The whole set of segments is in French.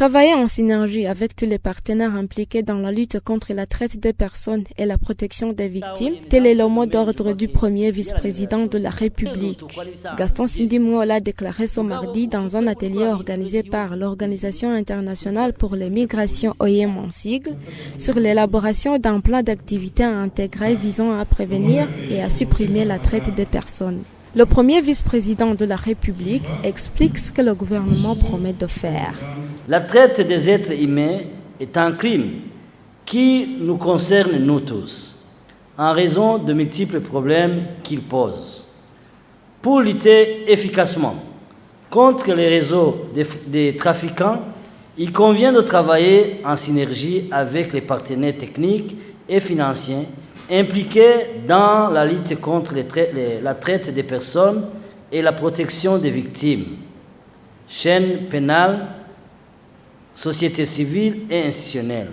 Travailler en synergie avec tous les partenaires impliqués dans la lutte contre la traite des personnes et la protection des victimes, tel est le mot d'ordre du premier vice-président de la République. Gaston Sindimou l'a déclaré ce mardi dans un atelier organisé par l'Organisation internationale pour les migrations OIM en sigle, sur l'élaboration d'un plan d'activité intégré visant à prévenir et à supprimer la traite des personnes. Le premier vice-président de la République explique ce que le gouvernement promet de faire. La traite des êtres humains est un crime qui nous concerne nous tous, en raison de multiples problèmes qu'il pose. Pour lutter efficacement contre les réseaux des trafiquants, il convient de travailler en synergie avec les partenaires techniques et financiers impliqués dans la lutte contre la traite des personnes et la protection des victimes, chaîne pénale, société civile et institutionnelle.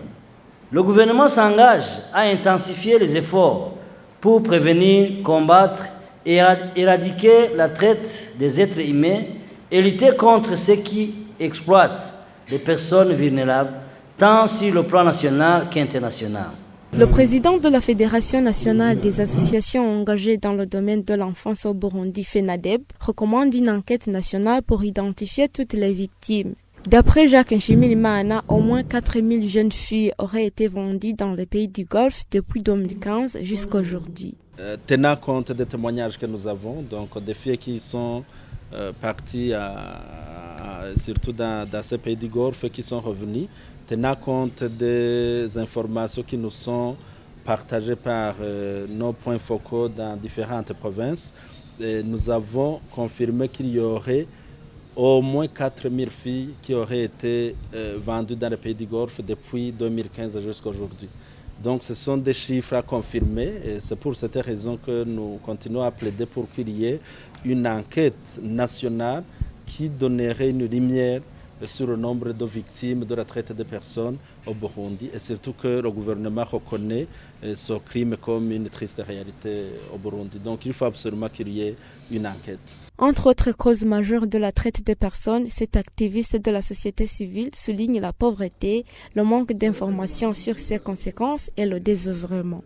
Le gouvernement s'engage à intensifier les efforts pour prévenir, combattre et éradiquer la traite des êtres humains et lutter contre ceux qui exploitent les personnes vulnérables, tant sur le plan national qu'international. Le président de la Fédération nationale des associations engagées dans le domaine de l'enfance au Burundi, FENADEB, recommande une enquête nationale pour identifier toutes les victimes. D'après Jacques Nshimirimana, au moins 4000 jeunes filles auraient été vendues dans les pays du Golfe depuis 2015 jusqu'à aujourd'hui. Tenant compte des témoignages que nous avons, donc des filles qui sont parties surtout dans ces pays du Golfe et qui sont revenues, tenant compte des informations qui nous sont partagées par nos points focaux dans différentes provinces, nous avons confirmé qu'il y aurait au moins 4000 filles qui auraient été vendues dans les pays du Golfe depuis 2015 jusqu'à aujourd'hui. Donc ce sont des chiffres à confirmer et c'est pour cette raison que nous continuons à plaider pour qu'il y ait une enquête nationale qui donnerait une lumière sur le nombre de victimes de la traite des personnes au Burundi et surtout que le gouvernement reconnaît ce crime comme une triste réalité au Burundi. Donc il faut absolument qu'il y ait une enquête. Entre autres causes majeures de la traite des personnes, cet activiste de la société civile souligne la pauvreté, le manque d'informations sur ses conséquences et le désœuvrement.